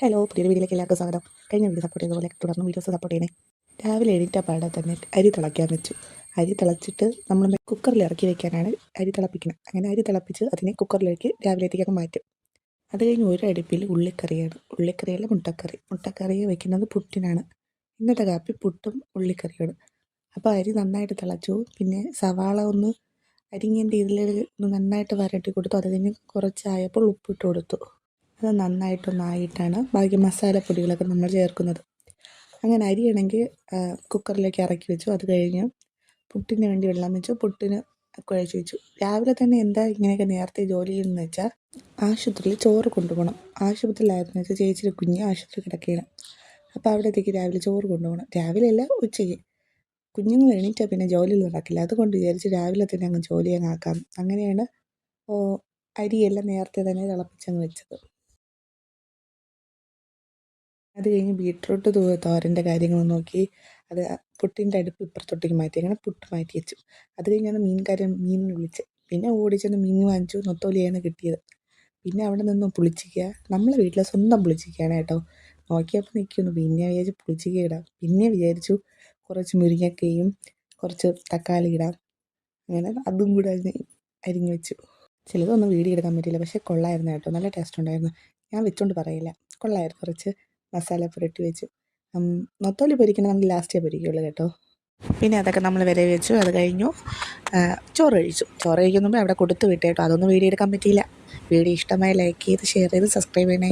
Hello, പുതിയൊരു വീഡിയോയിലേക്ക് എല്ലാവർക്കും സ്വാഗതം. കഴിഞ്ഞ വീഡിയോ സപ്പോർട്ട് ചെയ്തതുപോലെ തുടർന്ന് വീഡിയോസ് സപ്പോർട്ട് ചെയ്യണേ. രാവിലെ എണീറ്റ പാടെ തന്നെ അരി തിളയ്ക്കാൻ വെച്ചു. അരി തിളച്ചിട്ട് നമ്മൾ കുക്കറിൽ ഇറക്കി വെക്കാനാണ് അരി തിളപ്പിക്കണം. അങ്ങനെ അരി തിളപ്പിച്ച് അതിനെ കുക്കറിലേക്ക് രാവിലത്തേക്കൊക്കെ മാറ്റും. അത് കഴിഞ്ഞ് ഒരു അടുപ്പിൽ ഉള്ളിക്കറിയാണ്. ഉള്ളിക്കറിയല്ല, മുട്ടക്കറി വെക്കുന്നത് പുട്ടിനാണ്. ഇന്നത്തെ കാപ്പി പുട്ടും ഉള്ളിക്കറിയാണ്. അപ്പോൾ അരി നന്നായിട്ട് തിളച്ചു. പിന്നെ സവാള ഒന്ന് അരിഞ്ഞതിൻ്റെ ഇതിൽ ഒന്ന് നന്നായിട്ട് വരട്ടി കൊടുത്തു. അത് കഴിഞ്ഞ് കുറച്ചായപ്പോൾ ഉപ്പിട്ട് കൊടുത്തു. അത് നന്നായിട്ടൊന്നായിട്ടാണ് ബാക്കി മസാലപ്പൊടികളൊക്കെ നമ്മൾ ചേർക്കുന്നത്. അങ്ങനെ അരിയാണെങ്കിൽ കുക്കറിലേക്ക് ഇറക്കി വെച്ചു. അത് കഴിഞ്ഞ് പുട്ടിന് വേണ്ടി വെള്ളം വെച്ചു. പുട്ടിന് കുഴച്ച് വെച്ചു. രാവിലെ തന്നെ എന്താ ഇങ്ങനെയൊക്കെ നേരത്തെ ജോലി ചെയ്യുന്നതെന്ന് വെച്ചാൽ ആശുപത്രിയിൽ ചോറ് കൊണ്ടുപോകണം. ആശുപത്രിയിലായിരുന്നു വെച്ചാൽ ചേച്ചിയുടെ കുഞ്ഞ് ആശുപത്രി കിടക്കുകയാണ്. അപ്പോൾ അവിടത്തേക്ക് രാവിലെ ചോറ് കൊണ്ടുപോകണം. രാവിലെ അല്ല, ഉച്ചയ്ക്ക്. കുഞ്ഞുങ്ങൾ എണീറ്റാൽ പിന്നെ ജോലിയിൽ നടക്കില്ല. അതുകൊണ്ട് വിചാരിച്ച് രാവിലെ തന്നെ അങ്ങ് ജോലി അങ്ങ് ആക്കാം. അങ്ങനെയാണ് അരിയെല്ലാം നേരത്തെ തന്നെ തിളപ്പിച്ചങ്ങ് വെച്ചത്. അത് കഴിഞ്ഞ് ബീട്രൂട്ട് തോരൻ്റെ കാര്യങ്ങൾ നോക്കി. അത് പുട്ടിൻ്റെ അടുപ്പ് ഇപ്പുറത്തോട്ടേക്ക് മാറ്റി. അങ്ങനെ പുട്ട് മാറ്റി വെച്ചു. അത് കഴിഞ്ഞാണ് മീൻ വിളിച്ച്. പിന്നെ ഓടിച്ചെന്ന് മീൻ വാങ്ങിച്ചു. നൊത്തോലിയാണ് കിട്ടിയത്. പിന്നെ അവിടെ നിന്ന് പുളിച്ചിക്ക. നമ്മളെ വീട്ടിലെ സ്വന്തം പുളിച്ചിക്കയാണ് കേട്ടോ. നോക്കിയപ്പോൾ നിൽക്കുന്നു. പിന്നെ വിചാരിച്ചു പുളിച്ചിക്ക ഇടാം. പിന്നെ വിചാരിച്ചു കുറച്ച് മുരിങ്ങക്കയും കുറച്ച് തക്കാളി ഇടാം. അങ്ങനെ അതും കൂടെ അരിഞ്ഞ് വെച്ചു. ചിലതൊന്നും വീഡിയോ എടുക്കാൻ പറ്റിയില്ല, പക്ഷേ കൊള്ളായിരുന്നു കേട്ടോ. നല്ല ടേസ്റ്റ് ഉണ്ടായിരുന്നു. ഞാൻ വെച്ചോണ്ട് പറയില്ല, കൊള്ളായിരുന്നു. കുറച്ച് മസാല പുരട്ടി വെച്ചു. നൊത്തോലി പൊരിക്കണം, നമ്മൾ ലാസ്റ്റേ പൊരിക്കുള്ളൂ കേട്ടോ. പിന്നെ അതൊക്കെ നമ്മൾ വിരവി വെച്ചു. അത് കഴിഞ്ഞു ചോറ് കഴിക്കുന്നപ്പോൾ അവിടെ കൊടുത്തു വിട്ടു കേട്ടോ. അതൊന്നും വീഡിയോ എടുക്കാൻ പറ്റിയില്ല. വീഡിയോ ഇഷ്ടമായി ലൈക്ക് ചെയ്ത് ഷെയർ ചെയ്ത് സബ്സ്ക്രൈബ് ചെയ്യണേ.